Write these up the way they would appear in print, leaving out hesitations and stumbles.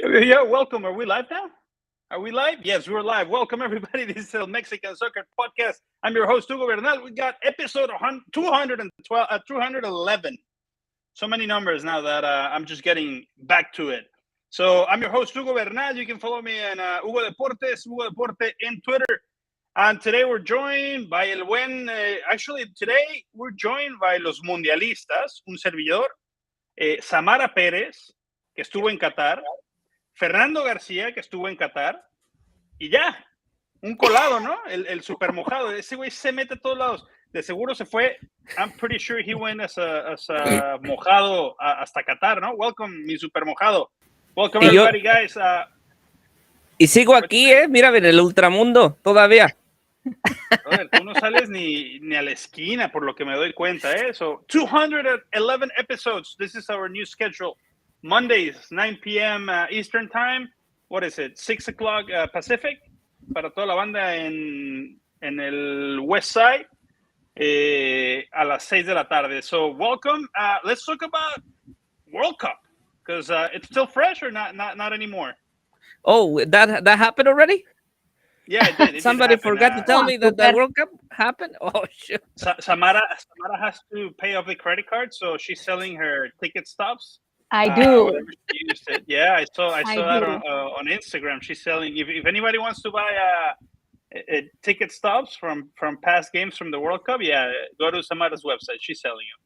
Yeah, welcome. Are we live now? Are we live? Yes, we're live. Welcome, everybody. This is the Mexican Soccer Podcast. I'm your host, Hugo Bernal. We got episode 211. So many numbers now that I'm just getting back to it. So I'm your host, Hugo Bernal. You can follow me on Hugo Deportes, Hugo Deporte in Twitter. And today we're joined by el buen, today we're joined by los mundialistas, un servidor, Samara Pérez, que estuvo en Qatar, Fernando García, que estuvo en Qatar, y ya, un colado, ¿no? El super mojado. Ese güey se mete a todos lados. De seguro se fue. I'm pretty sure he went as a mojado hasta Qatar, ¿no? Welcome, mi super mojado. Welcome, everybody, guys. Y sigo aquí, mira, en el ultramundo, todavía. Brother, tú no sales ni a la esquina, por lo que me doy cuenta, ¿eh? So, 211 episodes. This is our new schedule. Mondays, 9 p.m. Eastern Time. What is it? 6 o'clock Pacific. Para toda la banda en el West Side. A las 6 de la tarde. So, welcome. Let's talk about World Cup. Because it's still fresh or not anymore? Oh, that happened already? Yeah, it did. Somebody forgot to tell me that the World Cup happened? Oh, shit. Samara has to pay off the credit card, so she's selling her ticket stubs. I do. She used it. Yeah, I saw that on Instagram. She's selling. If anybody wants to buy ticket stubs from past games from the World Cup, yeah, go to Samara's website. She's selling them.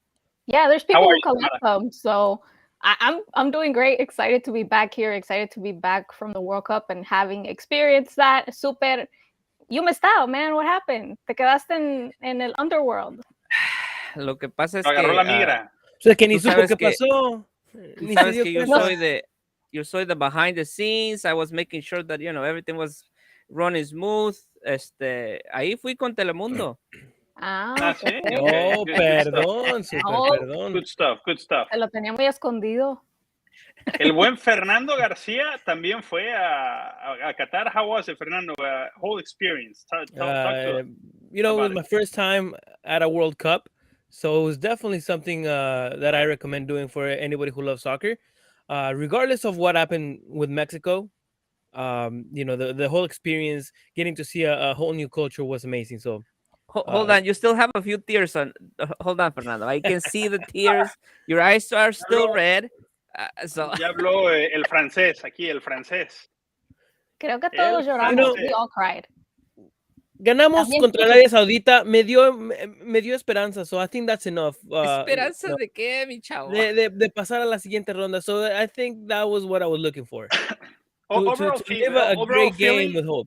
Yeah, there's people who collect them. So I'm doing great. Excited to be back here. Excited to be back from the World Cup and having experienced that. Super. You missed out, man. What happened? Te quedaste en el underworld. Lo que pasa es Agarró que la migra. O sea, que ni supo qué pasó. Tú sabes que yo soy the behind the scenes. I was making sure that, everything was running smooth. Ahí fui con Telemundo. Sí. Oh, perdón, perdón. Good stuff. Se lo tenía muy escondido. El buen Fernando García también fue a Qatar. How was it, Fernando? Whole experience. Talk to us. It was my first time at a World Cup. So it was definitely something that I recommend doing for anybody who loves soccer. Regardless of what happened with Mexico, the whole experience, getting to see a whole new culture was amazing. So hold on, you still have a few tears on. Hold on, Fernando. I can see the tears. Your eyes are still red. Ya habló el francés aquí, el francés. Creo que todos lloramos. We all cried. Ganamos contra Arabia Saudita, me dio esperanza, so I think that's enough. ¿Esperanza de qué, mi chavo? De pasar a la siguiente ronda, so I think that was what I was looking for. Overall great game with hope.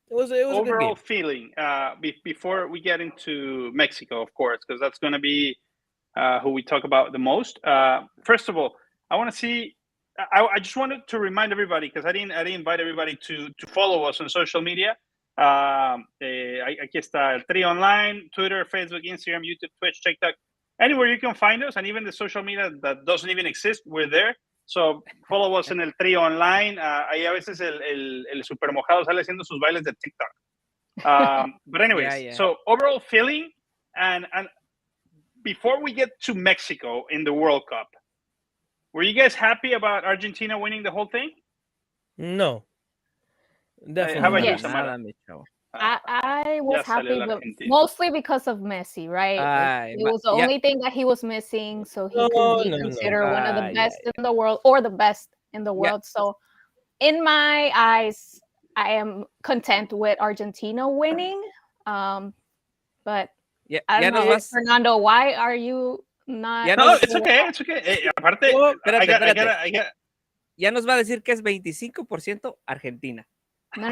It was overall a good game. Feeling before we get into Mexico, of course, because that's going to be who we talk about the most. First of all, I want to see. I just wanted to remind everybody, because I didn't invite everybody to follow us on social media. Aquí está el Tri Online, Twitter, Facebook, Instagram, YouTube, Twitch, TikTok, anywhere you can find us, and even the social media that doesn't even exist, we're there. So follow us en el Tri Online. Ahí a veces el super mojado sale haciendo sus bailes de TikTok. But anyways, yeah. So overall feeling, and before we get to Mexico in the World Cup, were you guys happy about Argentina winning the whole thing? No. Definitely. How about you, Samara? I was happy, but mostly because of Messi, right? It was the only thing that he was missing, so he could be considered one of the best in the world, or the best in the world. So in my eyes, I am content with Argentina winning. But I don't know, Fernando, why are you not? No, it's okay. Aparte, espérate. Ya nos va a decir que es 25% Argentina. No.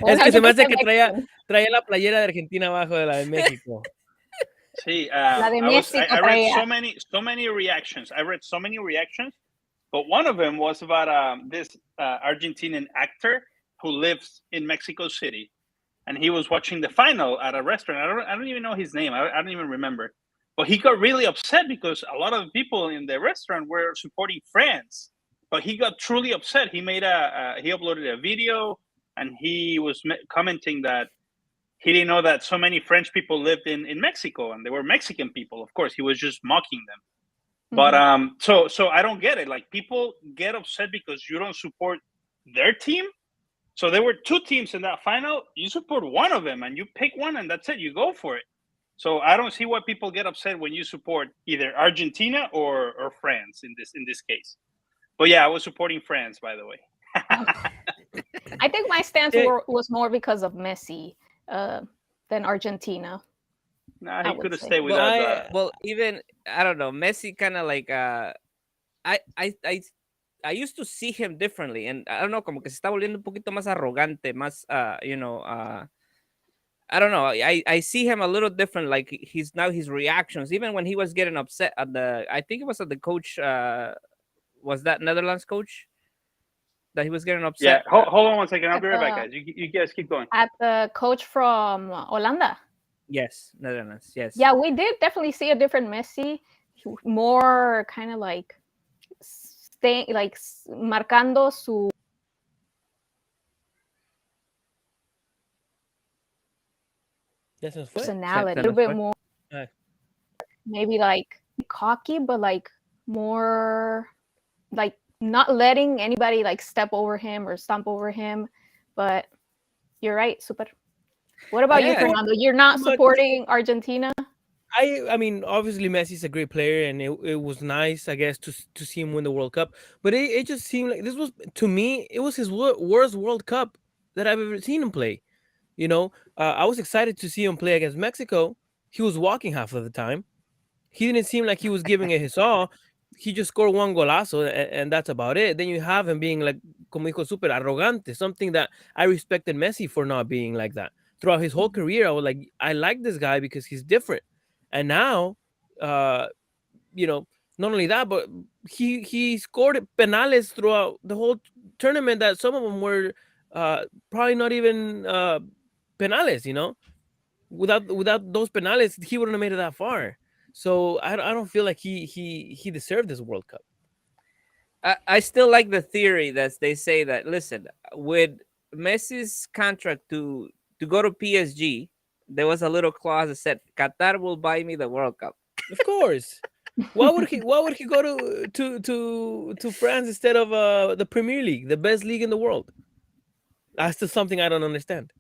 Es que se me hace que traía la playera de Argentina abajo de la de México. Sí, la de México I read so many reactions. But one of them was about this Argentinian actor who lives in Mexico City, and he was watching the final at a restaurant. I don't even know his name. I don't even remember. But he got really upset because a lot of people in the restaurant were supporting France. But he got truly upset. He made he uploaded a video, and he was commenting that he didn't know that so many French people lived in Mexico, and they were Mexican people. Of course, he was just mocking them. But so I don't get it. Like, people get upset because you don't support their team. So there were two teams in that final. You support one of them, and you pick one, and that's it. You go for it. So I don't see why people get upset when you support either Argentina or France in this case. But yeah, I was supporting France, by the way. I think my stance was more because of Messi than Argentina. Nah, he could have stayed without. Well, even I don't know. Messi kind of like I used to see him differently, and I don't know, como que se está volviendo un poquito más arrogante, más I don't know. I see him a little different. Like, his reactions, even when he was getting upset at I think it was at the coach. Was that Netherlands coach that he was getting upset? Yeah. Hold on one second. I'll be right back, guys. You guys keep going. At the coach from Holanda. Yes, Netherlands. Yes. Yeah, we did definitely see a different Messi, more kind of like staying, like marcando su. Personality, a little bit more, maybe like cocky, but like more like not letting anybody like step over him or stomp over him. But you're right, super. What about you, Fernando? You're not supporting Argentina? I mean, obviously Messi's a great player, and it was nice, I guess, to see him win the World Cup. But it just seemed like this was, to me, it was his worst World Cup that I've ever seen him play. I was excited to see him play against Mexico. He was walking half of the time. He didn't seem like he was giving it his all. He just scored one golazo, and that's about it. Then you have him being like, como dijo, super arrogante, something that I respected Messi for not being like that. Throughout his whole career, I was like, I like this guy because he's different. And now, not only that, but he scored penales throughout the whole tournament that some of them were probably not even penales, without those penales, he wouldn't have made it that far. So I don't feel like he deserved this World Cup. I still like the theory that they say that, listen, with Messi's contract to go to PSG, there was a little clause that said Qatar will buy me the World Cup. Of course. Why would he go to France instead of the Premier League, the best league in the world? That's still something I don't understand.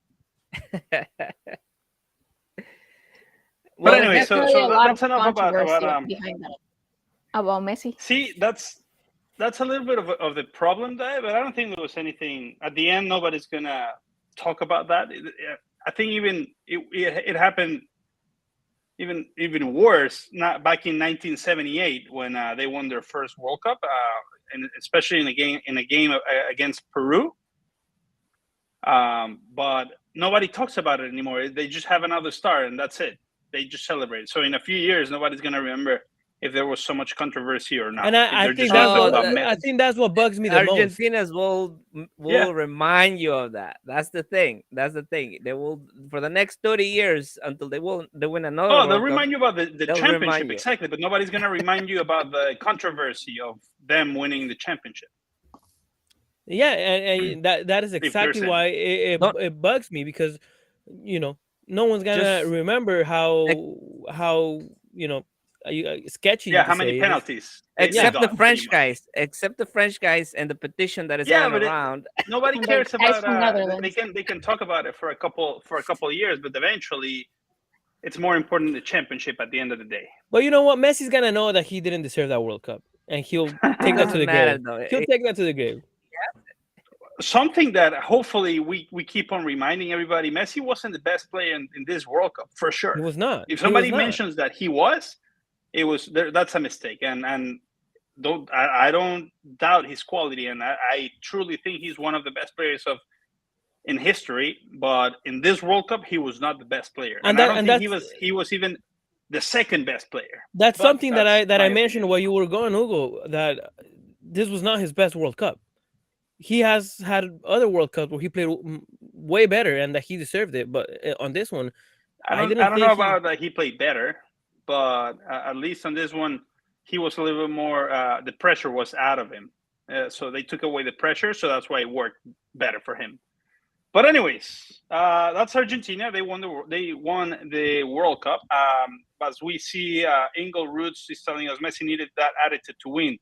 But anyway, so that's enough about behind that. About Messi. See, that's a little bit of the problem there, but I don't think there was anything at the end. Nobody's gonna talk about that. I think even it happened even worse. Not back in 1978 when they won their first World Cup, and especially in a game against Peru. But nobody talks about it anymore. They just have another star, and that's it. They just celebrate. So in a few years, nobody's gonna remember if there was so much controversy or not. And I think that's what bugs me the most. Argentinians will remind you of that. That's the thing. They will, for the next 30 years, until they win another. Oh, they'll remind you about the championship, exactly. But nobody's gonna remind you about the controversy of them winning the championship. Yeah, and that is exactly why it bugs me, because no one's gonna remember how sketchy. Yeah, how many penalties? Except the French guys. Except the French guys and the petition that is going around. Nobody cares about. They can talk about it for a couple of years, but eventually, it's more important the championship at the end of the day. But you know what? Messi's gonna know that he didn't deserve that World Cup, and he'll take that to the grave. He'll take that to the grave. Something that hopefully we keep on reminding everybody: Messi wasn't the best player in this World Cup, for sure. He was not. If somebody mentions that he was, that's a mistake. And I don't doubt his quality, and I truly think he's one of the best players in history. But in this World Cup, he was not the best player, and I don't think he was even the second best player. That's something that I mentioned while you were going, Hugo, that this was not his best World Cup. He has had other World Cups where he played way better and that he deserved it. But on this one, I don't know about that he played better, but at least on this one, he was a little bit more. The pressure was out of him, so they took away the pressure. So that's why it worked better for him. But anyways, that's Argentina. They won the World Cup. as we see, Ingle Roots is telling us Messi needed that attitude to win.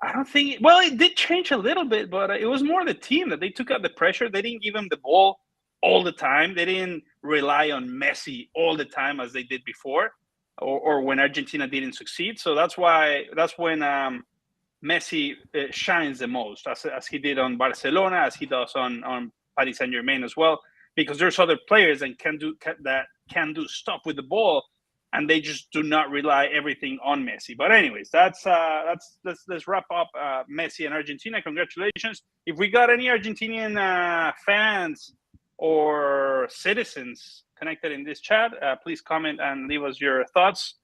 I don't think. Well, it did change a little bit, but it was more the team that they took out the pressure. They didn't give him the ball all the time. They didn't rely on Messi all the time as they did before, or when Argentina didn't succeed. So that's when Messi shines the most, as he did on Barcelona, as he does on Paris Saint-Germain as well, because there's other players that can do stuff with the ball, and they just do not rely everything on Messi. But anyways, let's wrap up Messi and Argentina. Congratulations. If we got any Argentinian fans or citizens connected in this chat, please comment and leave us your thoughts.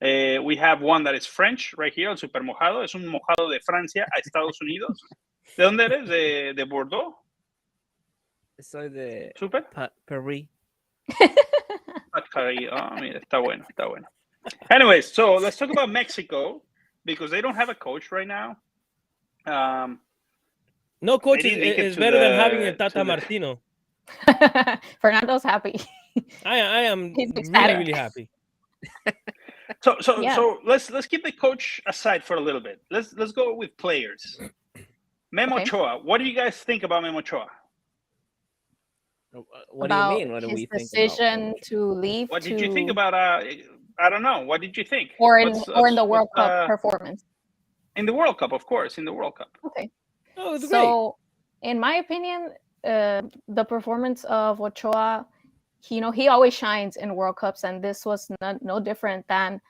We have one that is French right here, el Super Mojado. Es un mojado de Francia a Estados Unidos. ¿De dónde eres? ¿De Bordeaux? Soy de Super Paris. Oh, mira, está bueno. Anyways, so let's talk about Mexico, because they don't have a coach right now. No coach is better than having a Tata Martino. Fernando's happy. I am really happy. So let's keep the coach aside for a little bit. Let's go with players. Memo Ochoa. What do you guys think about Memo Ochoa? What do you mean? What do we think? His decision to leave. What did you think about? I don't know. What did you think? Or in the World Cup performance. In the World Cup, of course. In the World Cup. Okay. Oh, it was so, in my opinion, the performance of Ochoa, he always shines in World Cups, and this was no different than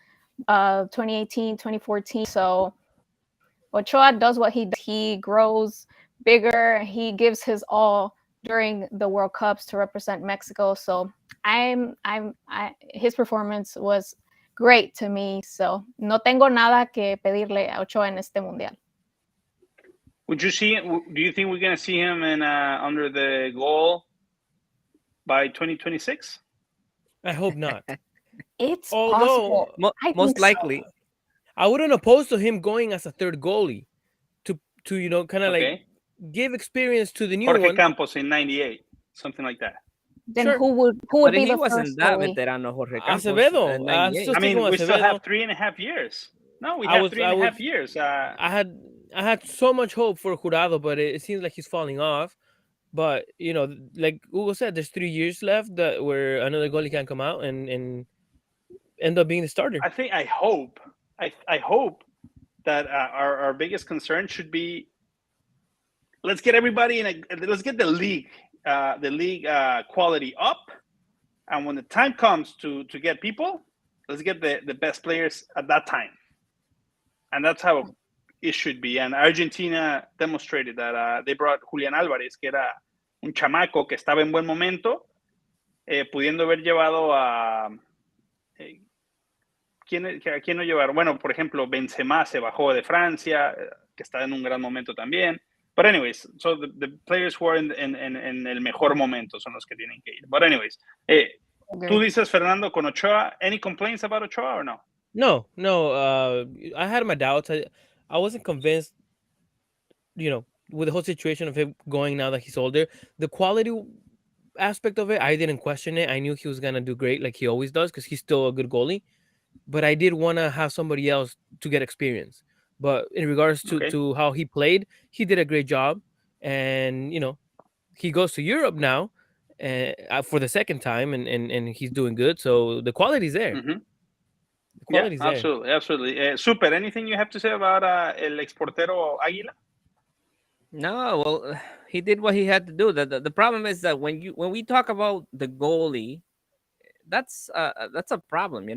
2018, 2014. So Ochoa does what he does. He grows bigger. He gives his all during the World Cups to represent Mexico. So his performance was great to me. So no tengo nada que pedirle a Ochoa en este mundial. Do you think we're going to see him in under the goal by 2026? I hope not. It's possible. Most likely. I wouldn't oppose to him going as a third goalie to kind of like give experience to the new Jorge one. Campos in '98, something like that. Then who would be the first wasn't that goalie? veterano, Jorge Campos. Acevedo. I mean, we still have 3.5 years. No, we have 3.5 years. I had so much hope for Jurado, but it seems like he's falling off. But like Hugo said, there's 3 years left where another goalie can come out and end up being the starter. I hope that our biggest concern should be, let's get everybody let's get the league quality up, and when the time comes to get people, let's get the best players at that time, and that's how it should be. And Argentina demonstrated that. They brought Julián Álvarez, que era un chamaco que estaba en buen momento, pudiendo haber llevado a ¿quién no llevaron? Bueno, por ejemplo, Benzema se bajó de Francia, que está en un gran momento también. But anyways, so the players who are en el mejor momento son los que tienen que ir. But anyways, tú dices, Fernando, con Ochoa, any complaints about Ochoa or no? No. I had my doubts. I wasn't convinced, with the whole situation of him going now that he's older. The quality aspect of it, I didn't question it. I knew he was going to do great like he always does because he's still a good goalie. But I did want to have somebody else to get experience. But in regards to how he played, he did a great job. And, he goes to Europe now for the second time, and he's doing good. So the quality's there. Mm-hmm. The quality's there. Absolutely. Super, anything you have to say about el exportero Águila? No, well, he did what he had to do. The problem is that when we talk about the goalie, that's a problem,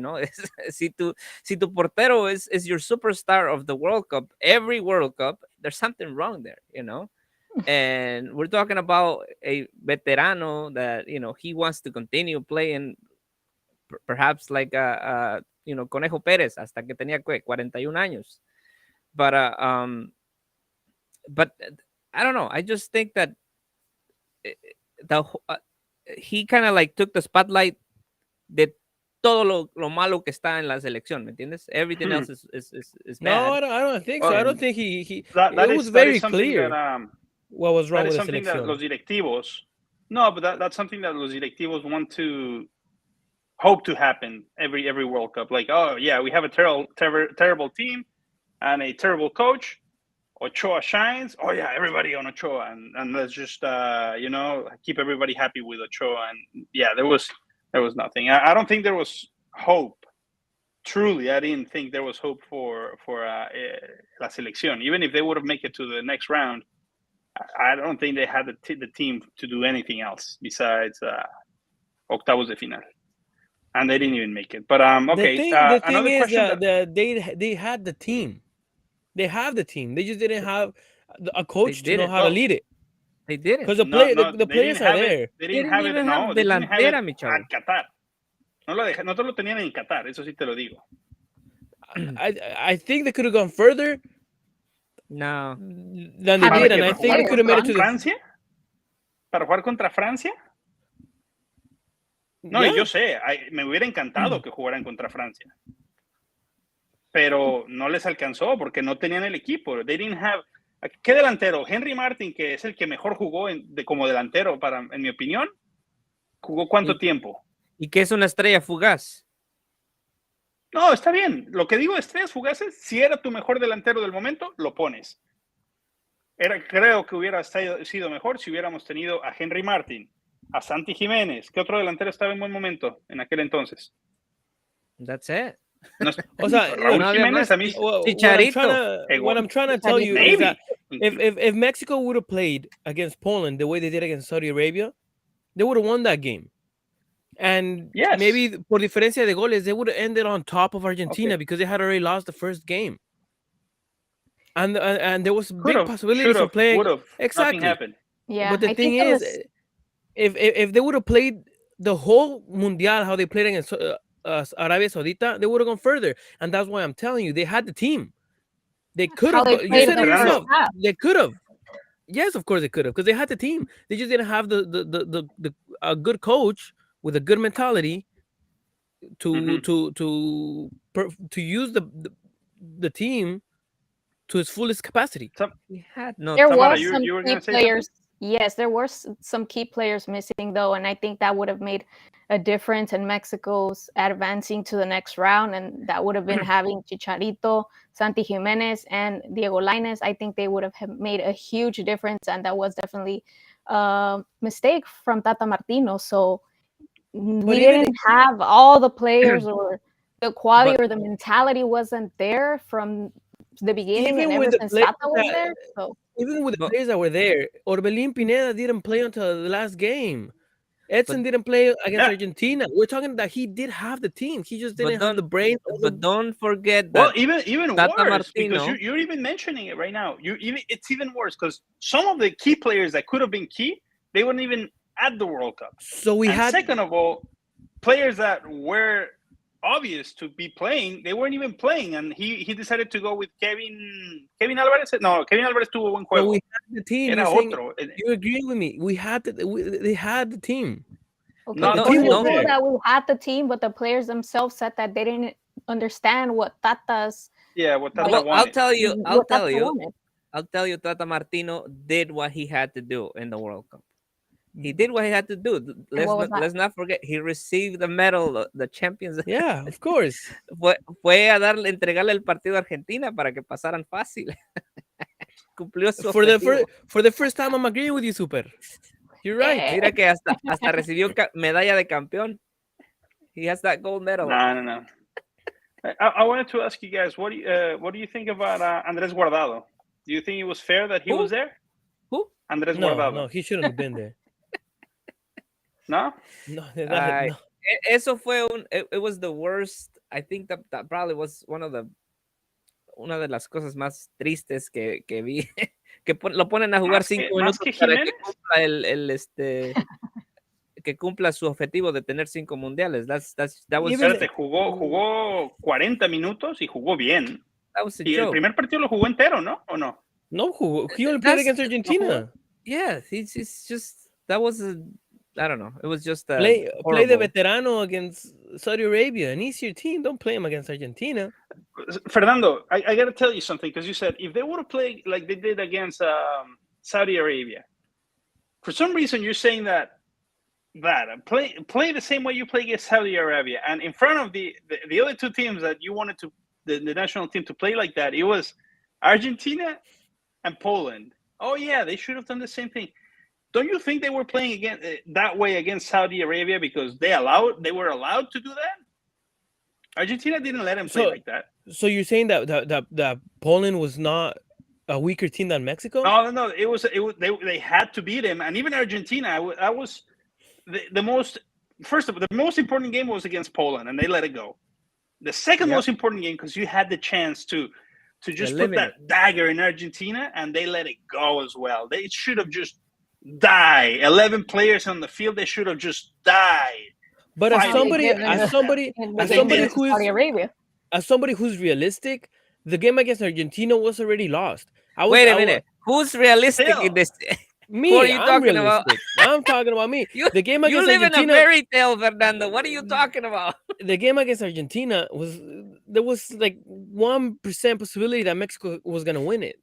si tu portero is your superstar of the World Cup, every World Cup, there's something wrong there, And we're talking about a veterano that he wants to continue playing, perhaps like Conejo Pérez hasta que tenía 41 años, but I don't know. I just think that he kind of like took the spotlight de todo lo malo que está en la selección, ¿me entiendes? Everything else is bad. No, I don't think so. I don't think he it was very clear what was wrong with the selección. That los directivos, no, but that's something that los directivos want to hope to happen every World Cup. Like, oh yeah, we have a terrible team and a terrible coach. Ochoa shines. Oh yeah, everybody on Ochoa, and let's just keep everybody happy with Ochoa. And yeah, there was nothing. I don't think there was hope. Truly, I didn't think there was hope for La Selección. Even if they would have made it to the next round, I don't think they had the team to do anything else besides octavos de final, and they didn't even make it. But okay. The thing is that they had the team. They have the team. They just didn't have a coach to know how to lead it. They didn't. Because the players are there. They didn't have it. No, they didn't have it at Qatar. No te lo tenían en Qatar. Eso sí te lo digo. I think they could have gone further. No. Than they did, and I think they could have made it to Francia. ¿Para jugar contra Francia? No, y yo sé, me hubiera encantado que jugaran contra Francia. Pero no les alcanzó porque no tenían el equipo. They didn't have... ¿Qué delantero? Henry Martin, que es el que mejor jugó como delantero, en mi opinión, ¿jugó cuánto tiempo? ¿Y qué es una estrella fugaz? No, está bien. Lo que digo de estrellas fugaces, si era tu mejor delantero del momento, lo pones. Creo que hubiera sido mejor si hubiéramos tenido a Henry Martin, a Santi Jiménez. ¿Qué otro delantero estaba en buen momento en aquel entonces? That's it. No, o sea, Raúl Jiménez, a mí, what I'm trying to tell you is that if Mexico would have played against Poland the way they did against Saudi Arabia, they would have won that game. And maybe por diferencia de goles, they would have ended on top of Argentina because they had already lost the first game. And there was big possibilities of playing. Exactly. Yeah, but the thing is, if they would have played the whole Mundial how they played against Arabia Saudita, they would have gone further. And that's why I'm telling you, they had the team. They could have. You said it yourself. They could have. Yes, of course they could have, because they had the team. They just didn't have a good coach with a good mentality to use the team to its fullest capacity. There were some key players. Yes, there were some key players missing though, and I think that would have made a difference in Mexico's advancing to the next round, and that would have been having Chicharito, Santi Jimenez, and Diego Lainez. I think they would have made a huge difference, and that was definitely a mistake from Tata Martino. So we didn't have all the players, or the quality or the mentality wasn't there from the beginning, and ever since Tata was there. So even with the players that were there, Orbelín Pineda didn't play until the last game. Edson didn't play against Argentina. We're talking that he did have the team. He just didn't have the brain. But don't forget that. Well, even worse, because you're even mentioning it right now. It's even worse because some of the key players that could have been key, they weren't even at the World Cup. So we had. Second of all, players that were obvious to be playing, they weren't even playing, and he decided to go with Kevin Alvarez. No, Kevin Alvarez tuvo buen juego. So we had the team. You agree with me? They had the team. Okay, that we had the team, but the players themselves said that they didn't understand what Tata's. Yeah, what Tata wanted. I'll tell you, Tata Martino did what he had to do in the World Cup. He did what he had to do. Let's not forget, he received the medal, the Champions. Yeah, of course. Fue a entregarle el partido a Argentina para que pasaran fácil. Cumplió su for the first time, I'm agreeing with you, Super. You're right. Mira que hasta recibió medalla de campeón. He has that gold medal. No. I wanted to ask you guys, what do you think about Andrés Guardado? Do you think it was fair that he was there? Who? Andrés Guardado. No, he shouldn't have been there. No. Eso fue it was the worst. I think that probably was una de las cosas más tristes que vi. Que lo ponen a jugar 5 minutos para que cumpla que cumpla su objetivo de tener 5 mundiales. That was jugó 40 minutos y jugó bien. Y el primer partido lo jugó entero, ¿no? ¿O no? No jugó. He only played against Argentina. Yeah, it's just that was I don't know. It was just play the veterano against Saudi Arabia, an easier team. Don't play him against Argentina. Fernando, I got to tell you something, because you said if they would have played like they did against Saudi Arabia, for some reason you're saying that that. Play the same way you play against Saudi Arabia, and in front of the other two teams that you wanted to the national team to play like that, it was Argentina and Poland. Oh yeah, they should have done the same thing. Don't you think they were playing against that way against Saudi Arabia because they were allowed to do that? Argentina didn't let them play like that. So you're saying that Poland was not a weaker team than Mexico? No. They had to beat him, and even Argentina. That was the most. First of all, the most important game was against Poland, and they let it go. The second most important game, because you had the chance to just put that dagger in Argentina, and they let it go as well. They should have just died. 11 players on the field, they should have just died. But as somebody who's realistic, the game against Argentina was already lost. Wait a minute. Who's realistic in this? Me. What are you talking about? I'm talking about me. The game against Argentina. You live in a fairy tale, Fernando. What are you talking about? The game against Argentina there was like 1% possibility that Mexico was gonna win it.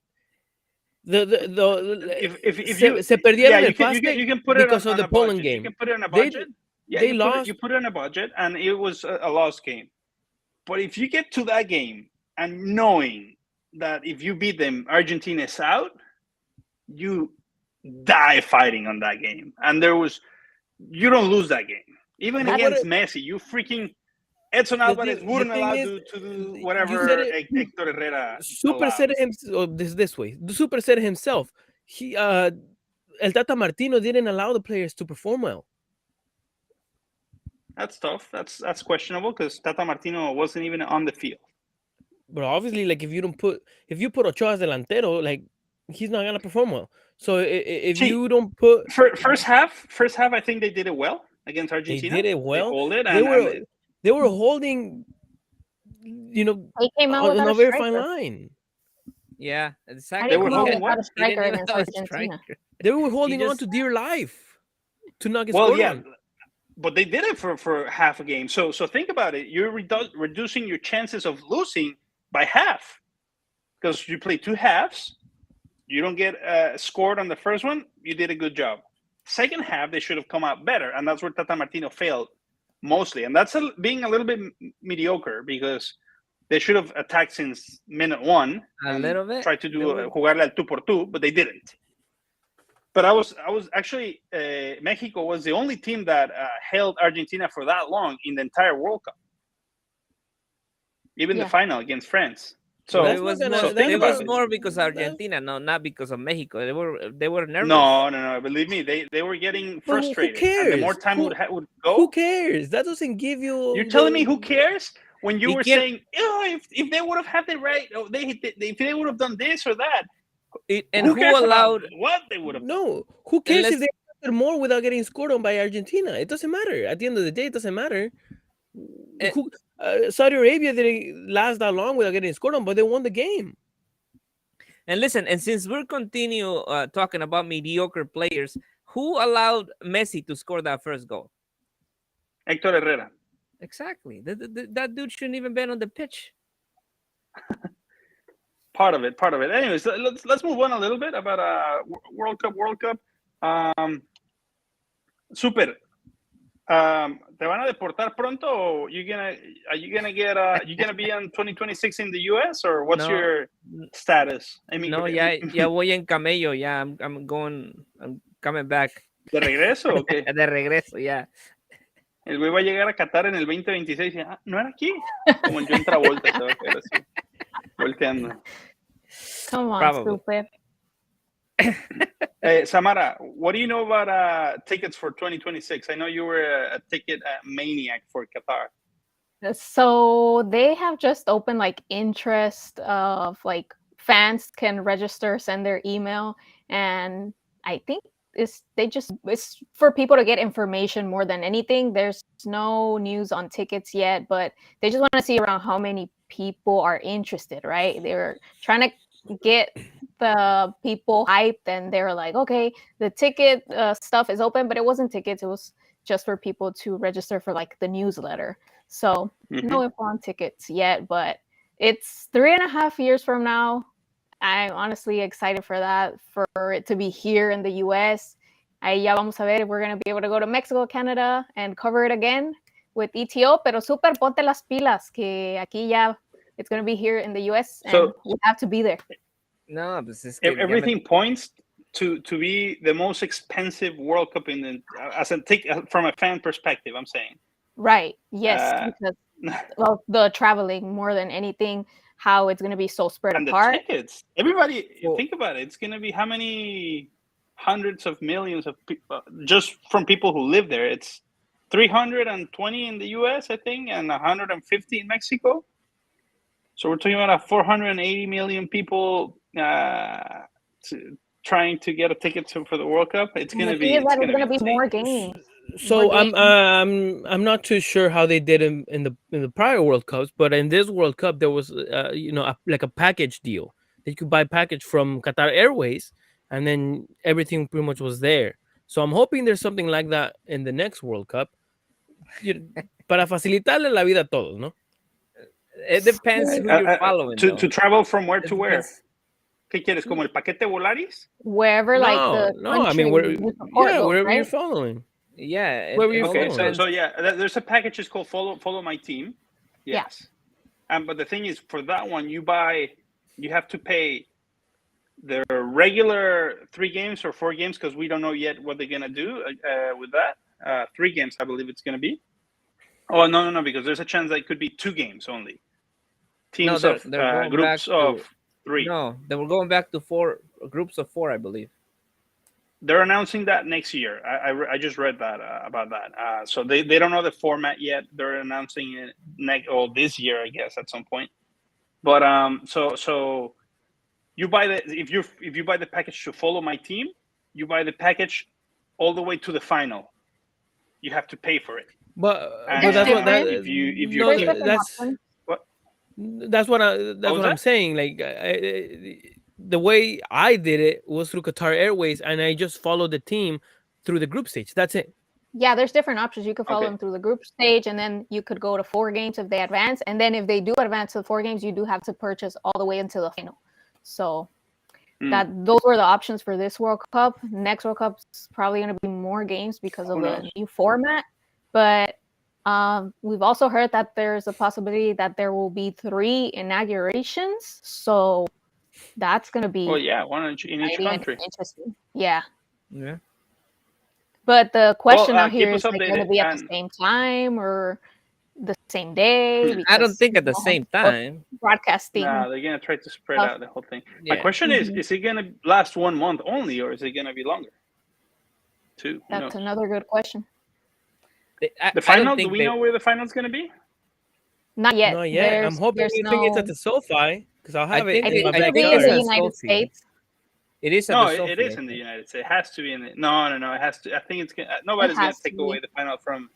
If you can put it because of the Poland game. You can put it in a budget. They lost. You put it in a budget, and it was a lost game. But if you get to that game and knowing that if you beat them, Argentina is out, you die fighting on that game. And you don't lose that game. Even against Messi, you freaking Edson Alvarez wouldn't allow you to do whatever Héctor Herrera. Super said it himself. This way. The Super said it himself. El Tata Martino didn't allow the players to perform well. That's tough. That's questionable because Tata Martino wasn't even on the field. But obviously, like if you put Ochoa as delantero, like he's not gonna perform well. So if you don't put first half, I think they did it well against Argentina. They did it well. They were holding, they came out on a very fine line. Yeah, exactly. They were holding what? They were holding on to dear life to not get scored on. But they did it for half a game. So think about it. You're reducing your chances of losing by half because you play two halves. You don't get scored on the first one. You did a good job. Second half, they should have come out better, and that's where Tata Martino failed mostly. And that's being a little bit mediocre because they should have attacked since minute one. A little bit. Tried to do jugarle al 2-por-2, but they didn't. But I was actually Mexico was the only team that held Argentina for that long in the entire World Cup, even the final against France. So it was more because of Argentina, not because of Mexico. They were nervous. No. Believe me, they were getting frustrated. Who cares? And the more time would go. Who cares? That doesn't give you. You're telling me who cares when you were saying, if they would have had the right, if they would have done this or that. Who allowed what they would have? No, who cares if they did more without getting scored on by Argentina? It doesn't matter. At the end of the day, it doesn't matter. Saudi Arabia didn't last that long without getting scored on, but they won the game. And listen, and since we're continue talking about mediocre players, who allowed Messi to score that first goal? Héctor Herrera. Exactly. That dude shouldn't even been on the pitch. Part of it. Anyways, let's move on a little bit about World Cup. Super. ¿Te van a deportar pronto? Or are you gonna be on 2026 in the US, or what's your status? I mean, ya voy en camello. Ya I'm coming back. ¿De regreso o qué? De regreso, ya. El güey va a llegar a Qatar en el 2026 y no era aquí. Como yo en Travolta, se va a quedar así. Volteando. Come on, stupid. Samara, what do you know about tickets for 2026? I know you were a ticket maniac for Qatar. So they have just opened like interest of like fans can register, send their email, and I think it's for people to get information more than anything. There's no news on tickets yet, but they just want to see around how many people are interested, right? They're trying to get the people hyped, and they were like, okay, the ticket stuff is open, but it wasn't tickets. It was just for people to register for like the newsletter. So no info on tickets yet, but it's 3.5 years from now. I'm honestly excited for that, for it to be here in the US. Ahí ya vamos a ver if we're going to be able to go to Mexico, Canada, and cover it again with ETO. Pero super ponte las pilas, que aquí ya it's going to be here in the US, and we have to be there. No, pues es que everything points to be the most expensive World Cup in the from a fan perspective, I'm saying. Right. Yes. Because, the traveling more than anything, how it's going to be so spread apart. And the tickets. Everybody, think about it. It's going to be how many hundreds of millions of people just from people who live there. It's 320 in the US, I think, and 150 in Mexico. So we're talking about 480 million people trying to get a ticket for the World Cup. It's going to be more games. So I'm not too sure how they did in the prior World Cups, but in this World Cup there was like a package deal. You could buy a package from Qatar Airways, and then everything pretty much was there. So I'm hoping there's something like that in the next World Cup, para facilitarle la vida a todos, ¿no? It depends who you're following. To travel from where to where? ¿Qué quieres? ¿Como el paquete Volaris? Wherever, wherever you're following. Yeah. There's a package it's called Follow My Team. Yes. Yeah. But the thing is, for that one, you have to pay the regular 3 games or 4 games, because we don't know yet what they're gonna do with that. 3 games, I believe it's gonna be. Oh no, because there's a chance that it could be 2 games only. Teams groups of 3. No, they were going back to 4 groups of 4, I believe. They're announcing that next year. I just read that about that. So they don't know the format yet. They're announcing it this year, I guess, at some point. But so you buy if you buy the package to Follow My Team, you buy the package all the way to the final. You have to pay for it. But that's what I'm saying. Like the way I did it was through Qatar Airways, and I just followed the team through the group stage. That's it. Yeah, there's different options. You could follow them through the group stage, and then you could go to 4 games if they advance. And then if they do advance to 4 games, you do have to purchase all the way into the final. So those were the options for this World Cup. Next World Cup is probably going to be more games because of the new format. But we've also heard that there's a possibility that there will be 3 inaugurations. So that's going to be one in each country. Interesting. Yeah. But the question out here is going to be at the same time or the same day? I don't think at the same time. Broadcasting. No, they're going to try to spread out the whole thing. Yeah. My question is it going to last 1 month only, or is it going to be longer? 2? That's another good question. The final? Do we know where the final is going to be? Not yet. Not yet. I'm hoping it's at the SoFi, because I'll have it in my backyard. In the United States. It is. It is in the United States. It has to be in the. No. It has to. I think it's gonna. Nobody's gonna take away the final from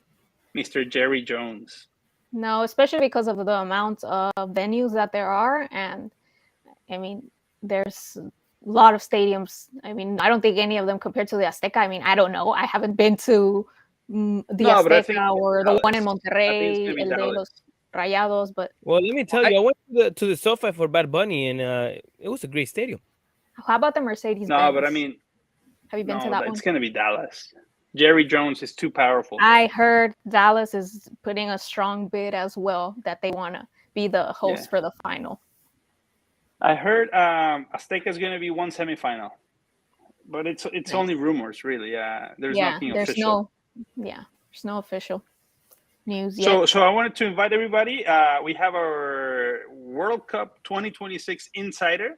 Mr. Jerry Jones. No, especially because of the amount of venues that there are, and I mean, there's a lot of stadiums. I mean, I don't think any of them compared to the Azteca. I mean, I don't know. I haven't been to the Azteca or the one in Monterrey, el de los Rayados, but well, let me tell you, I went to the SoFi for Bad Bunny, and it was a great stadium. How about the Mercedes-Benz? No, but I mean, have you been to that one? It's going to be Dallas. Jerry Jones is too powerful. I heard Dallas is putting a strong bid as well, that they want to be the host for the final. I heard Azteca is going to be 1 semifinal, but it's only rumors, really. There's nothing official. There's no official news yet. So I wanted to invite everybody. We have our World Cup 2026 insider,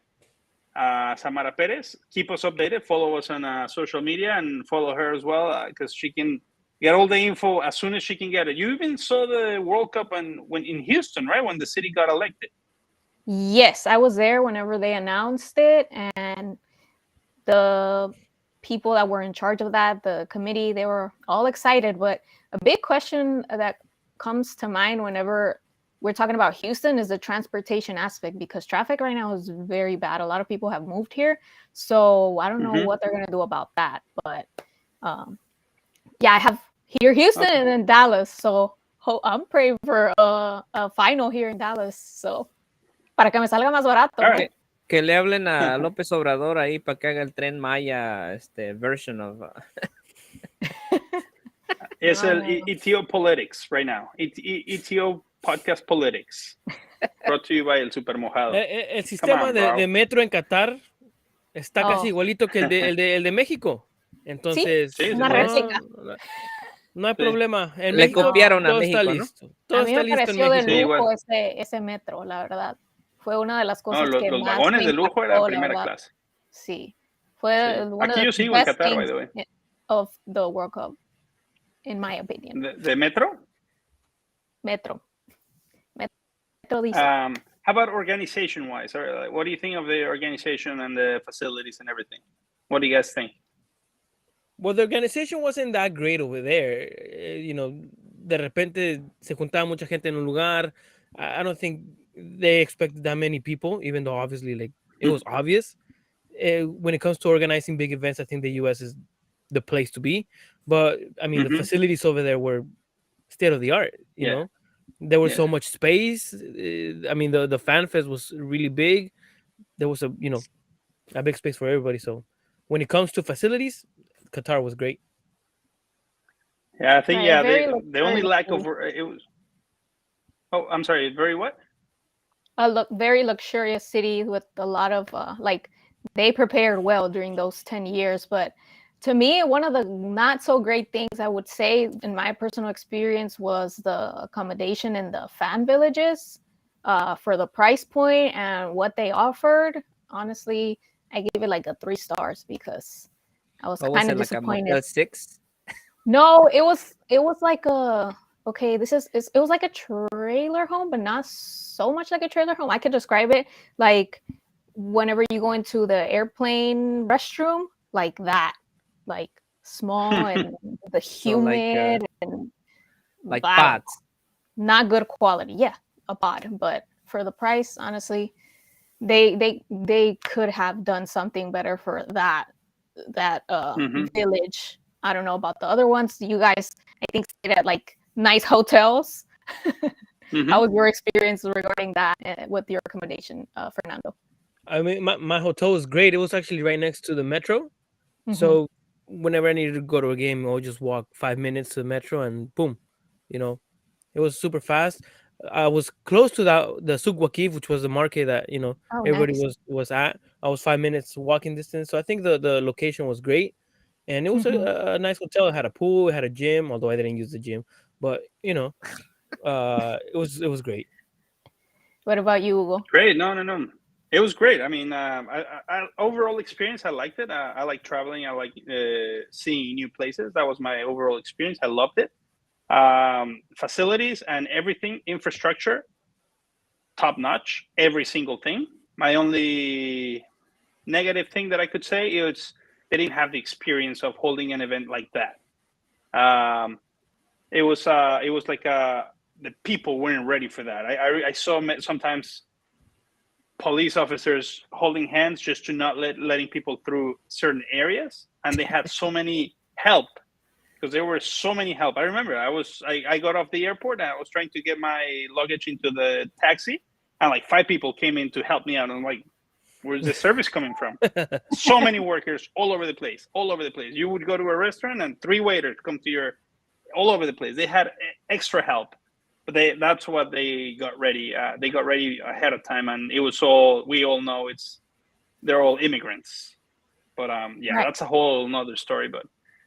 Samara Perez. Keep us updated. Follow us on social media and follow her as well, because she can get all the info as soon as she can get it. You even saw the World Cup when in Houston, right? When the city got elected. Yes, I was there whenever they announced it, and the people that were in charge of that, the committee, they were all excited. But a big question that comes to mind whenever we're talking about Houston is the transportation aspect, because traffic right now is very bad. A lot of people have moved here. So I don't know what they're going to do about that. But I have here Houston and then Dallas. So I'm praying for a final here in Dallas. So para que me salga más barato. Right. Que le hablen a López Obrador ahí para que haga el Tren Maya version of Es el ETO Politics right now. ETO Podcast Politics. Brought to you by el Super Mojado. El sistema de metro en Qatar está casi igualito que el de México. Entonces, sí, una réplica. No hay problema. En Le México, copiaron a todo México, está ¿no? listo. Todo a mí está me listo en pareció México. de lujo ese metro, la verdad. Fue una de las cosas que los más vagones me de lujo impactó, era primera clase. Sí. Fue one Aquí of yo the sigo en best Qatar, by things the way. of the World Cup, in my opinion. ¿De metro? Metro diesel. How about organization-wise? What do you think of the organization and the facilities and everything? What do you guys think? Well, the organization wasn't that great over there. De repente se juntaba mucha gente en un lugar. I don't think they expected that many people, even though obviously like it was obvious. When it comes to organizing big events, I think the US is the place to be. But I mean, the facilities over there were state of the art, you know. There was so much space. I mean, the fan fest was really big. There was a big space for everybody. So when it comes to facilities, Qatar was great. Yeah, I think the only lack of it was. Oh, I'm sorry. Very what? Very luxurious city with a lot of they prepared well during those 10 years. But to me, one of the not so great things I would say in my personal experience was the accommodation in the fan villages for the price point and what they offered. Honestly, I gave it like a 3 stars because I was kind of disappointed. Like a 6? No, it was like a it was like a trailer home, but not so much like a trailer home. I could describe it like whenever you go into the airplane restroom, like that, like small and the humid and like pods. Not good quality. Yeah, a pod, but for the price, honestly, they could have done something better for that village. I don't know about the other ones. You guys, I think, stayed at like nice hotels. How was your experience regarding that with your accommodation, Fernando? I mean, my hotel was great. It was actually right next to the metro. So whenever I needed to go to a game, I would just walk 5 minutes to the metro and boom, it was super fast. I was close to the Souk Waqif, which was the market that everybody was at. I was 5 minutes walking distance. So I think the location was great. And it was a nice hotel. It had a pool, it had a gym, although I didn't use the gym. But it was great. What about you, Hugo? Great. No. It was great. I mean, I overall experience, I liked it. I like traveling. I like seeing new places. That was my overall experience. I loved it. Facilities and everything, infrastructure, top notch. Every single thing. My only negative thing that I could say is they didn't have the experience of holding an event like that. It was like the people weren't ready for that. I saw sometimes police officers holding hands just to not letting people through certain areas, and they had so many help because there were so many help. I remember I got off the airport and I was trying to get my luggage into the taxi, and like 5 people came in to help me out. And I'm like, where's the service coming from? So many workers all over the place. You would go to a restaurant and 3 waiters come to all over the place. They had extra help, but that's what they got ready. They got ready ahead of time, and it was we all know they're all immigrants. But that's a whole nother story. But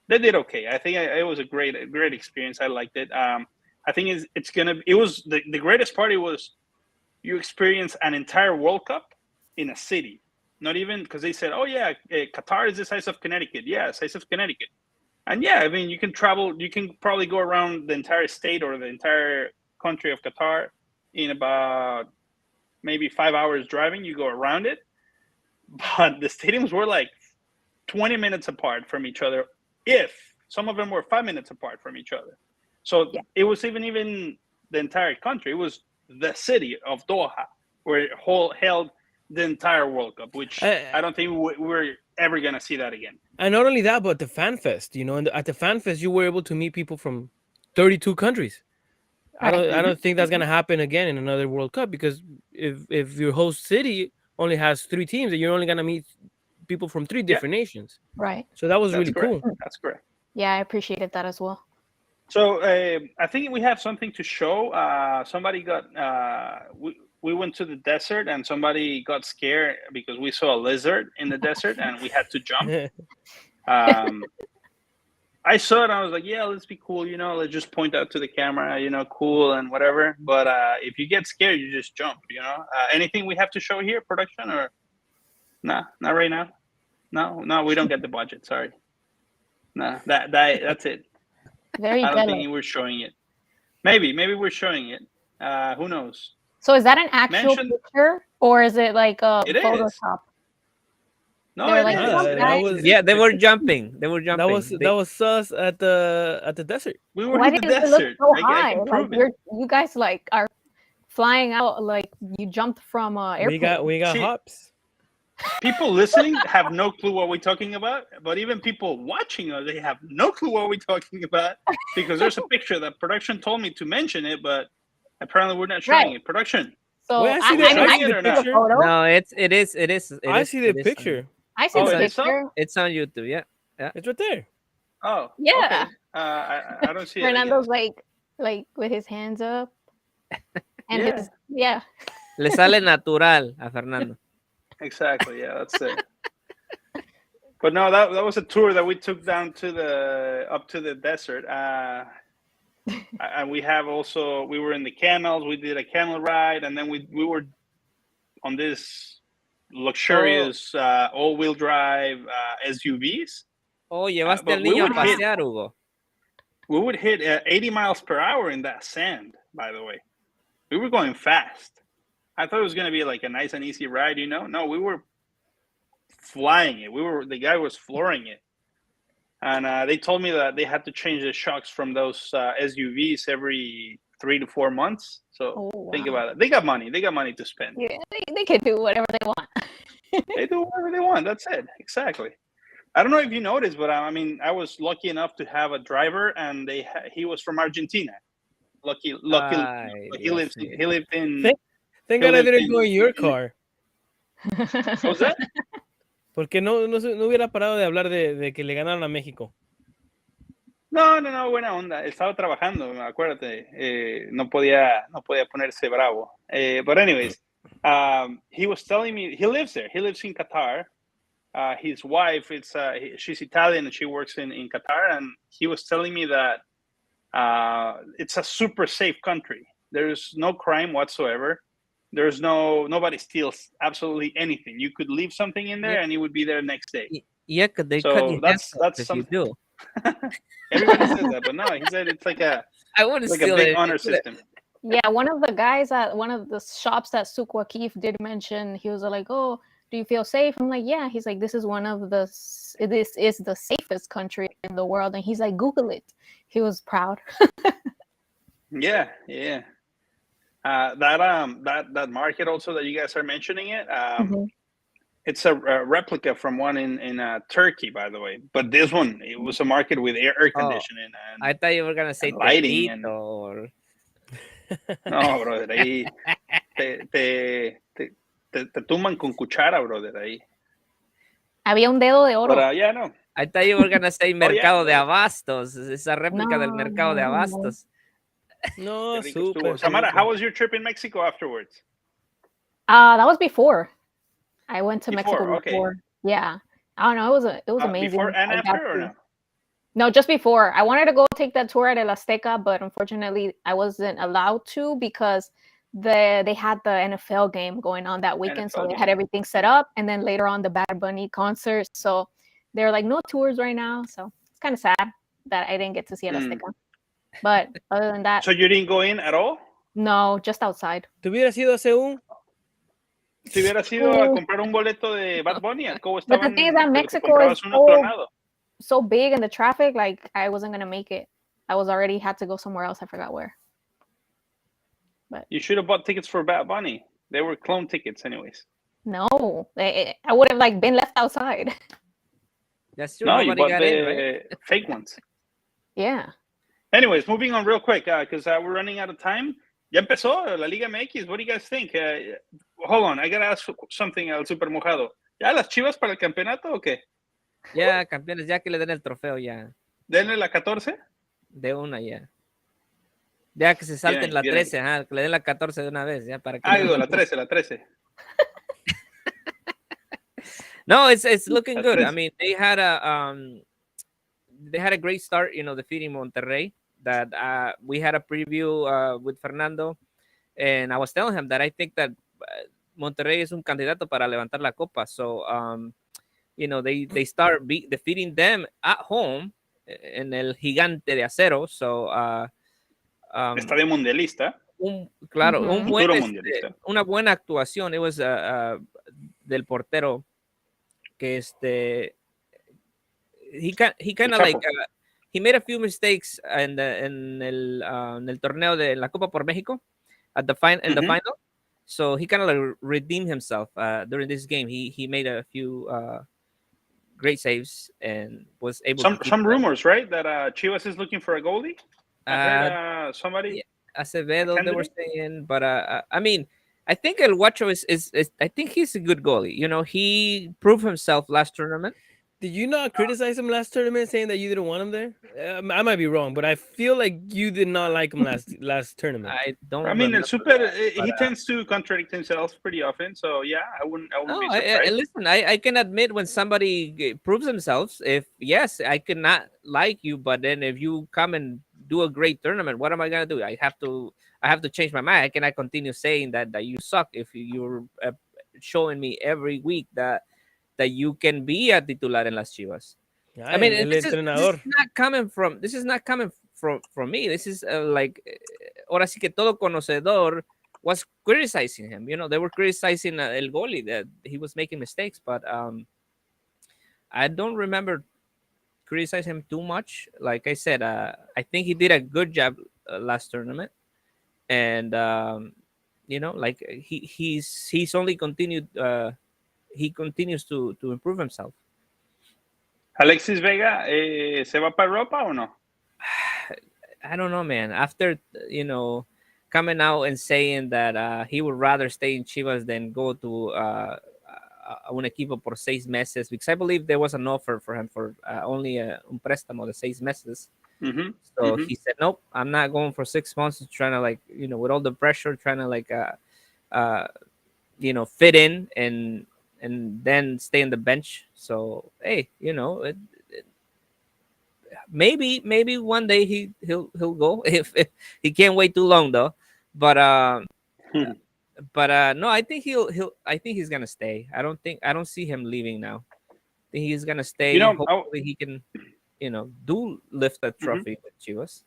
they did okay. I think it was a great experience. I liked it. I think it was the greatest party was you experience an entire World Cup in a city. Not even because they said, oh yeah, Qatar is the size of Connecticut. Yeah, size of Connecticut. And yeah, I mean, you can probably go around the entire state or the entire country of Qatar in about maybe 5 hours driving. You go around it, but the stadiums were like 20 minutes apart from each other. If some of them were 5 minutes apart from each other. So it was even the entire country. It was the city of Doha where it held the entire World Cup, which I don't think we're ever going to see that again. And not only that, but the fan fest, and at the fan fest, you were able to meet people from 32 countries. I don't think that's going to happen again in another World Cup, because if your host city only has 3 teams, you're only going to meet people from 3 different nations. Right. So that was really cool. That's correct. Yeah, I appreciated that as well. So I think we have something to show. Somebody got we went to the desert and somebody got scared because we saw a lizard in the desert and we had to jump. I saw it and I was like, yeah, let's be cool, let's just point out to the camera, cool and whatever. But if you get scared, you just jump, anything we have to show here, production, or nah, not right now. No, we don't get the budget. Sorry. No, that's it. Very I don't think we're showing it. Maybe we're showing it. Who knows? So is that an actual picture or is it like a Photoshop? No, yeah, they were jumping. They were jumping. That was us at the desert. We were in the desert. So high? You guys are flying out, like you jumped from airport. We got hops. People listening have no clue what we're talking about, but even people watching us, they have no clue what we're talking about because there's a picture that production told me to mention it, but apparently we're not showing it. Production. So I see the picture. No, it is. I see the picture. I see the picture. It's on YouTube. Yeah, it's right there. Oh, yeah. Okay. I don't see Fernando's like with his hands up, and Le sale natural a Fernando. Exactly. Yeah, that's it. But no, that was a tour that we took down up to the desert. And we were in the camels. We did a camel ride, and then we were on this luxurious all-wheel drive SUVs. Oh, llevaste el niño a pasear, Hugo. We would hit 80 miles per hour in that sand, by the way. We were going fast. I thought it was going to be like a nice and easy ride, No, we were flying it. The guy was flooring it. And they told me that they had to change the shocks from those SUVs every 3 to 4 months. So think about it. They got money. They got money to spend. Yeah, they can do whatever they want. They do whatever they want. That's it. Exactly. I don't know if you noticed, but I was lucky enough to have a driver, and he was from Argentina. Lucky. He lived in. Thank God I didn't go in your car. What was that? Porque no hubiera parado de hablar de que le ganaron a México. No, buena onda. Estaba trabajando, acuérdate. No podía ponerse bravo. But anyways, he was telling me he lives there. He lives in Qatar. His wife, she's Italian and she works in Qatar. And he was telling me that it's a super safe country. There's no crime whatsoever. There's nobody steals absolutely anything. You could leave something in there and it would be there next day. Yeah, because they cut you. That's something. You do. Everybody says that, but no, he said it's like a big honor system. Yeah, one of the guys at one of the shops that Souk Waqif did mention, he was like, "Oh, do you feel safe?" I'm like, "Yeah." He's like, "This is this is the safest country in the world," and he's like, "Google it." He was proud. Yeah. That market also that you guys are mentioning it. It's a replica from one in Turkey, by the way. But this one, it was a market with air conditioning. And I thought you were gonna say lighting or. No, brother. Ahí te tumban con cuchara, brother. Ahí. Había un dedo de oro. But, yeah, no. I thought you were gonna say Mercado de Abastos. Esa réplica del Mercado de Abastos. No, super. Samara, how was your trip in Mexico afterwards? That was before. I went to Mexico before. Okay. Yeah. I don't know. It was amazing. Before and after or no? No, just before. I wanted to go take that tour at El Azteca, but unfortunately I wasn't allowed to because they had the NFL game going on that weekend. So they had everything set up. And then later on the Bad Bunny concert. So they're like, no tours right now. So it's kind of sad that I didn't get to see El Azteca. But other than that. So you didn't go in at all? No, just outside. ¿Te hubieras ido a Seúl? Si hubieras ido a comprar un boleto de Bad Bunny, ¿cómo estaban? But the thing is that Mexico is so big and the traffic, like I wasn't going to make it. I was already had to go somewhere else. I forgot where. But you should have bought tickets for Bad Bunny. They were clone tickets anyways. No, I would have been left outside. That's true. No, you bought the right? fake ones. Yeah. Anyways, moving on real quick because we're running out of time. Ya empezó la Liga MX. What do you guys think? Hold on, I gotta ask something al Super Mojado. ¿Ya las Chivas para el campeonato o qué? Ya, campeones, ya que le den el trofeo ya. ¿Denle la 14? De una, ya. Ya que se salten la 13, que le den la 14 de una vez, ya para que. Digo, la 13. No, it's looking good. I mean, they had a great start, defeating Monterrey. That we had a preview with Fernando, and I was telling him that I think that Monterrey es un candidato para levantar la copa. So, they start defeating them at home en el gigante de acero. So, Estadio mundialista. Claro, una buena actuación. It was del portero que he kind of like he made a few mistakes en el torneo de la Copa por México in the final. So he kind of like redeemed himself during this game. He made a few great saves and was able to keep some rumors, right? That Chivas is looking for a goalie. I heard somebody. Acevedo, they were saying, but I mean, I think El Guacho is I think he's a good goalie. He proved himself last tournament. Did you not criticize him last tournament, saying that you didn't want him there? I might be wrong, but I feel like you did not like him last tournament. I don't. I mean, El Super he tends to contradict himself pretty often, so yeah, I wouldn't be surprised. Listen, I can admit when somebody proves themselves. If yes, I cannot like you, but then if you come and do a great tournament, what am I gonna do? I have to change my mind. I cannot continue saying that you suck if you're showing me every week that you can be a titular en las Chivas. I mean, this is not coming from me. This is like, ahora sí que todo conocedor was criticizing him. They were criticizing el goalie that he was making mistakes, but I don't remember criticizing him too much. Like I said, I think he did a good job last tournament, and like he's only continued. He continues to improve himself. Alexis Vega, ¿se va para Europa o no? I don't know, man. After, coming out and saying that he would rather stay in Chivas than go to un equipo por 6 meses, because I believe there was an offer for him for only un préstamo de 6 meses. So he said, nope, I'm not going for 6 months, trying to like, with all the pressure, trying to like, fit in and then stay on the bench. So hey, maybe one day he'll go if he can't wait too long though. But no, I think he's gonna stay. I don't see him leaving now. I think he's gonna stay. Hopefully he can, do lift a trophy with Chivas.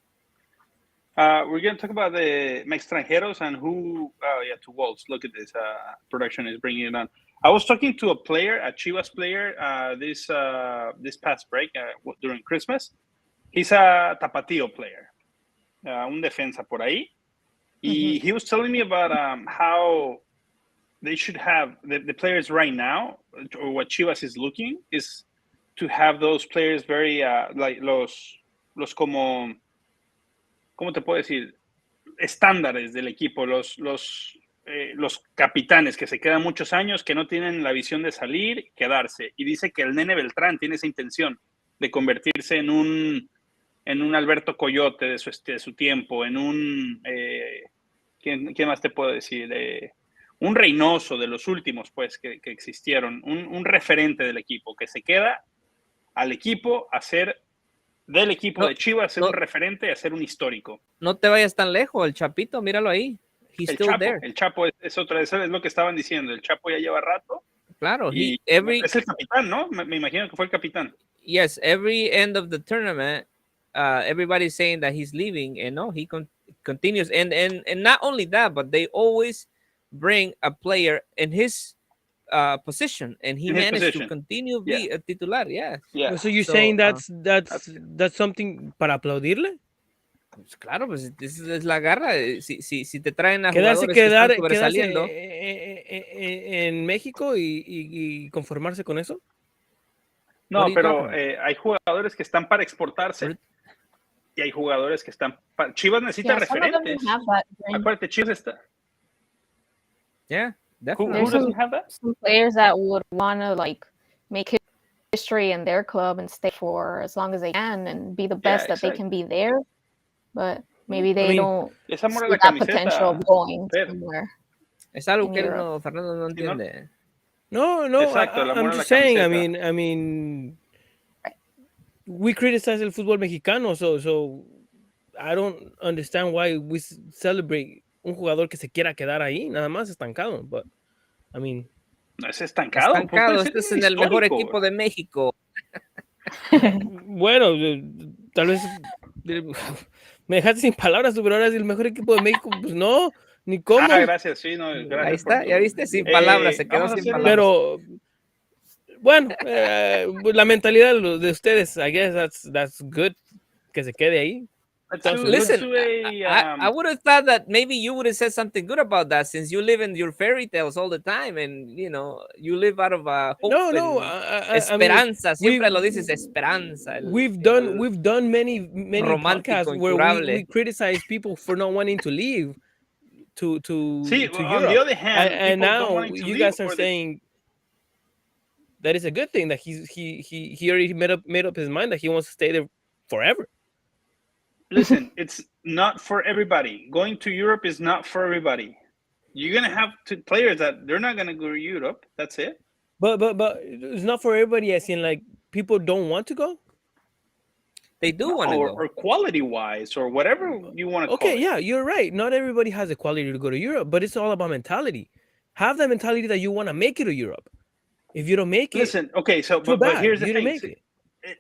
We're going to talk about the extranjeros and who. To Waltz. Look at this. Production is bringing it on. I was talking to a Chivas player, this past break during Christmas. He's a Tapatío player, un defensa por ahí. Y he was telling me about how they should have the players right now, or what Chivas is looking is to have those players very like los como, ¿cómo te puedo decir? Estándares del equipo, los capitanes que se quedan muchos años, que no tienen la visión de salir, quedarse. Y dice que el Nene Beltrán tiene esa intención de convertirse en un Alberto Coyote de su tiempo, en un... ¿quién más te puedo decir? Un Reynoso de los últimos, pues, que existieron. Un referente del equipo, que se queda al equipo a ser... del equipo de Chivas, ser un referente, a ser un histórico. No te vayas tan lejos, el Chapito, míralo ahí. El Chapo es otra, eso es lo que estaban diciendo. El Chapo ya lleva rato. Claro, es el capitán, ¿no? Me imagino que fue el capitán. Yes, every end of the tournament, everybody's saying that he's leaving, and no, he continues. And not only that, but they always bring a player in his position, and he managed to continue be a titular. Yeah. So you're saying that's something para aplaudirle? Pues claro, pues es la garra. Si te traen a jugadores que están sobresaliendo en México y conformarse con eso. No, pero hay jugadores que están para exportarse y hay jugadores que están para... Chivas necesita referentes. Acuérdate, Chivas está... Yeah, definitely. Who doesn't have that? Some players that would want to like make history in their club and stay for as long as they can and be the best that they can be there. but maybe they don't see that potential of going somewhere. Es algo que Fernando no entiende. No, I'm just saying. I mean, we criticize el fútbol mexicano, so I don't understand why we celebrate un jugador que se quiera quedar ahí, nada más estancado. But I mean, no es estancado. Este es en el mejor equipo de México. Bueno, tal vez me dejaste sin palabras, pero ahora es el mejor equipo de México. Pues no, ni cómo. Gracias, sí, no, gracias. Ahí está, ya viste, sin palabras, se quedó sin palabras. Pero bueno, la mentalidad de ustedes, I guess that's good, que se quede ahí. Listen, I would have thought that maybe you would have said something good about that, since you live in your fairy tales all the time, and you live out of hope. Esperanza. Siempre lo dices, esperanza. We've done many podcasts where we criticize people for not wanting to leave to Europe. On the other hand, and now you guys are saying that is a good thing, that he already made up his mind that he wants to stay there forever. Listen, it's not for everybody. Going to Europe is not for everybody. You're gonna have players that they're not gonna go to Europe. That's it. But it's not for everybody. As in, like, people don't want to go. They do want to go, or quality wise, or whatever you want to call it. Okay, yeah, you're right. Not everybody has the quality to go to Europe, but it's all about mentality. Have the mentality that you want to make it to Europe. If you don't make it, listen. Okay, so but here's the thing.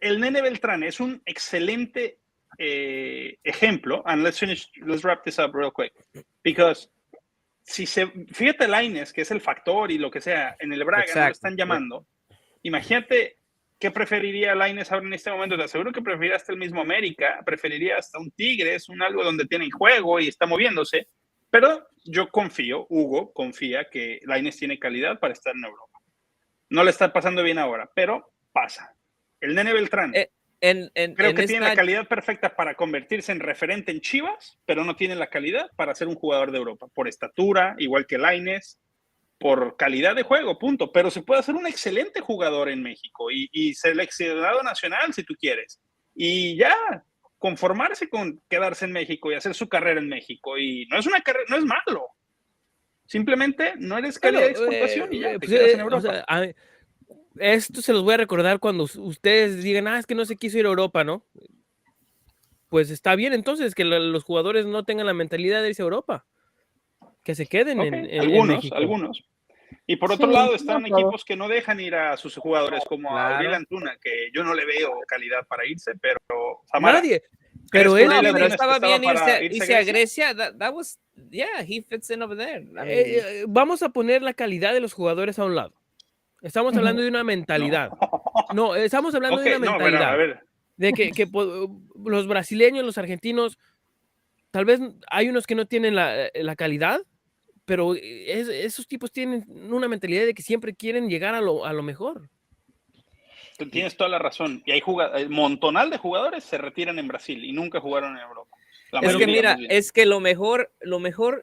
El Nene Beltrán es un excelente ejemplo, and let's wrap this up real quick, because fíjate Lainez, que es el factor y lo que sea en el Braga, no lo están llamando. Imagínate qué preferiría Lainez ahora en este momento. Te aseguro que preferiría hasta el mismo América, preferiría hasta un Tigres, algo donde tiene juego y está moviéndose, pero yo confío, Hugo confía que Lainez tiene calidad para estar en Europa. No le está pasando bien ahora, pero pasa. El Nene Beltrán creo que tiene la calidad perfecta para convertirse en referente en Chivas, pero no tiene la calidad para ser un jugador de Europa, por estatura, igual que Lainez, por calidad de juego, punto. Pero se puede hacer un excelente jugador en México y seleccionado nacional si tú quieres. Y ya, conformarse con quedarse en México y hacer su carrera en México. Y no es una carrera, no es malo. Simplemente no eres calidad de exportación y ya te quedas en Europa. O sea, esto se los voy a recordar cuando ustedes digan, es que no se quiso ir a Europa, ¿no? Pues está bien entonces que los jugadores no tengan la mentalidad de irse a Europa. Que se queden en México. Algunos. Y por otro lado están equipos que no dejan ir a sus jugadores, como a Uriel Antuna, que yo no le veo calidad para irse, pero Samara, nadie. Pero él estaba bien irse a Grecia. That was, yeah, he fits in over there. Vamos a poner la calidad de los jugadores a un lado. Estamos hablando de una mentalidad. No, estamos hablando de una mentalidad. A ver. De que los brasileños, los argentinos, tal vez hay unos que no tienen la calidad, pero esos tipos tienen una mentalidad de que siempre quieren llegar a lo mejor. Tienes toda la razón. Y hay montonal de jugadores se retiran en Brasil y nunca jugaron en Europa. Es que mira, es que lo mejor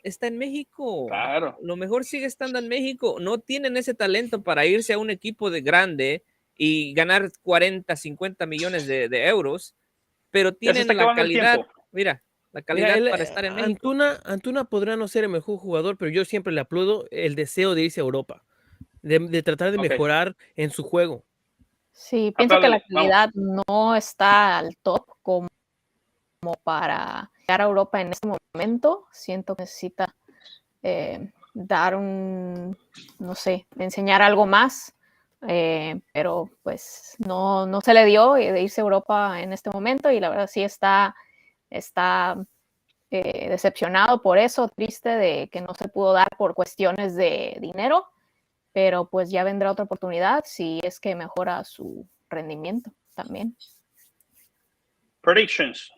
está en México. Claro. Lo mejor sigue estando en México. No tienen ese talento para irse a un equipo de grande y ganar 40, 50 millones de euros, pero tienen la calidad. Mira, la calidad para estar en México. Antuna podrá no ser el mejor jugador, pero yo siempre le aplaudo el deseo de irse a Europa, de tratar de mejorar en su juego. Sí, pienso que la calidad no está al top como para llegar a Europa en este momento. Siento que necesita dar no sé, enseñar algo más, pero pues no se le dio de irse a Europa en este momento, y la verdad sí está decepcionado por eso, triste de que no se pudo dar por cuestiones de dinero, pero pues ya vendrá otra oportunidad si es que mejora su rendimiento también. Predictions.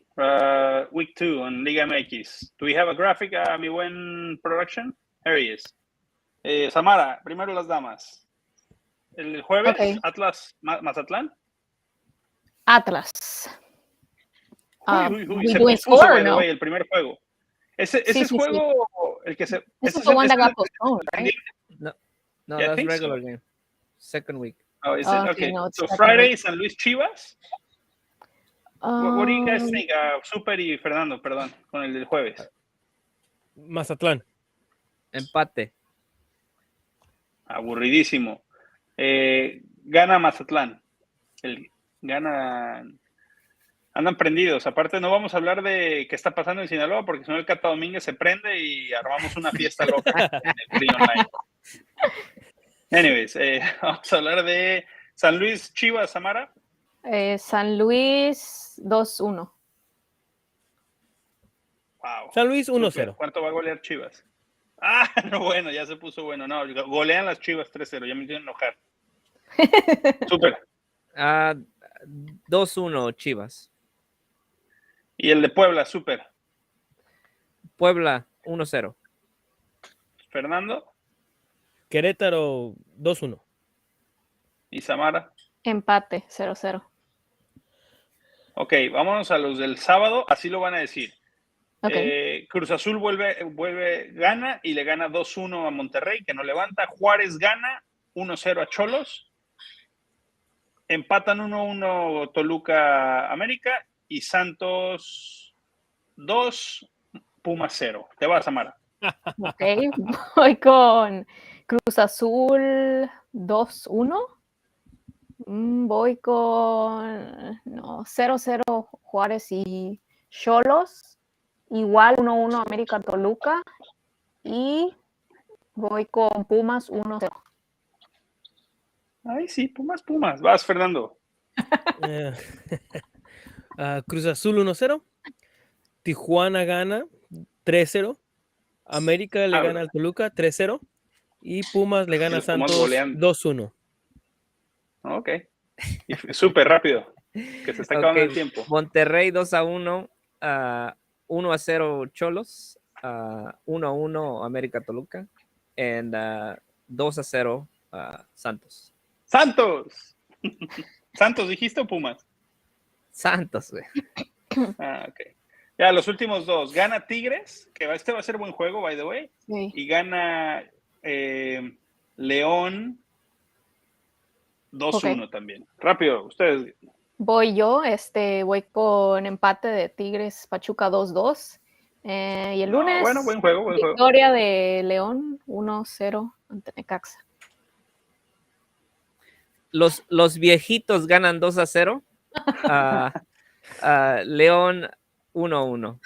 Week 2 on Liga MX. Do we have a graphic, mi buen production? Here he is. Samara, primero las damas. El jueves, okay. Atlas, Mazatlán. Atlas. Se pospuso, no? El primer juego. Ese juego, sí. El que se... This is the one that got postponed, right? No, that's regular game. Second week. Oh, is it? Okay. No, so Friday, San Luis Chivas. What do you guys think? Super y Fernando, perdón, con el del jueves. Mazatlán. Empate. Aburridísimo. Gana Mazatlán. Gana. Andan prendidos. Aparte, no vamos a hablar de qué está pasando en Sinaloa, porque si no el Cata Domínguez se prende y armamos una fiesta loca en el Free Online. Anyways, vamos a hablar de San Luis Chivas, Samara. San Luis 2-1. Wow. San Luis 1-0. ¿Cuánto va a golear Chivas? No, bueno, ya se puso bueno. No, golean las Chivas 3-0. Ya me quieren enojar. Súper. 2-1 Chivas. Y el de Puebla, súper. Puebla 1-0. Fernando. Querétaro 2-1. Y Samara. Empate 0-0. Ok, vámonos a los del sábado. Así lo van a decir. Okay. Cruz Azul gana y le gana 2-1 a Monterrey, que no levanta. Juárez gana 1-0 a Cholos. Empatan 1-1 Toluca América. Y Santos 2, Pumas 0. Te vas, Samara. Ok, voy con Cruz Azul 2-1. Voy con 0-0 Juárez y Xolos. Igual 1-1 América Toluca. Y voy con Pumas 1-0. Ay, sí, Pumas. Vas, Fernando. Cruz Azul 1-0. Tijuana gana 3-0. América le gana al Toluca 3-0. Y Pumas le gana a Santos 2-1. Ok. Súper rápido. Que se está acabando el tiempo. Monterrey 2-1. 1-0 Cholos. 1-1 América Toluca. And 2-0 Santos. ¡Santos! ¿Santos dijiste o Pumas? Santos, güey. Ok. Ya, los últimos dos. Gana Tigres, que este va a ser buen juego, by the way. Sí. Y gana León 2-1 también. Rápido, ustedes. Voy yo, voy con empate de Tigres Pachuca 2-2. Y el lunes, bueno, buen juego. Victoria de León 1-0 ante Necaxa. Los viejitos ganan 2-0. León 1-1.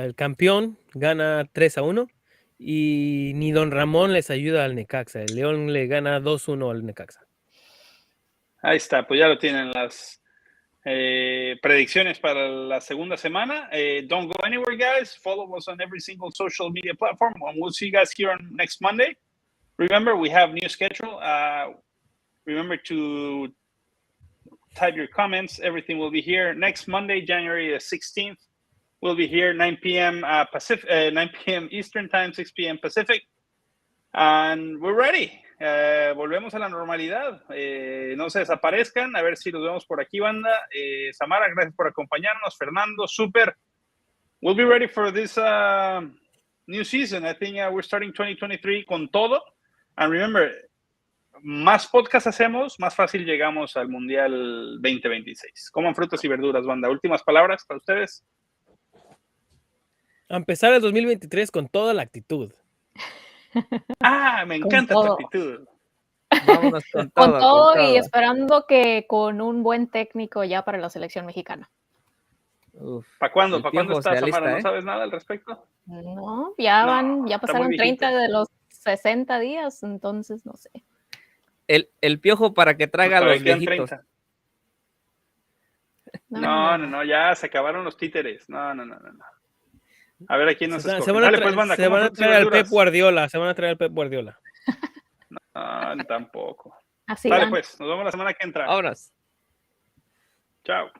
El campeón gana 3-1. Y ni Don Ramón les ayuda al Necaxa. El León le gana 2-1 al Necaxa. Ahí está, pues ya lo tienen las predicciones para la segunda semana. Don't go anywhere, guys. Follow us on every single social media platform. And we'll see you guys here on next Monday. Remember, we have new schedule. Remember to type your comments. Everything will be here next Monday, January 16th. We'll be here 9 p.m. 9 p.m. Eastern Time, 6 p.m. Pacific. And we're ready. Volvemos a la normalidad. No se desaparezcan. A ver si los vemos por aquí, banda. Samara, gracias por acompañarnos. Fernando, super. We'll be ready for this new season. I think we're starting 2023 con todo. And remember, más podcast hacemos, más fácil llegamos al Mundial 2026. Coman frutas y verduras, banda. Últimas palabras para ustedes. A empezar el 2023 con toda la actitud. Me encanta tu actitud. Vámonos con todo y esperando que con un buen técnico ya para la selección mexicana. ¿Para cuándo? ¿Para cuándo está, Samara? ¿No sabes nada al respecto? No, ya pasaron 30 de los 60 días, entonces no sé. El Piojo para que traiga los viejitos. 30. No, ya se acabaron los títeres. No. A ver, ¿a quién nos escoge? Se van a traer al Pep Guardiola. No, tampoco. Así Dale, pues. Nos vemos la semana que entra. Ahora. Chao.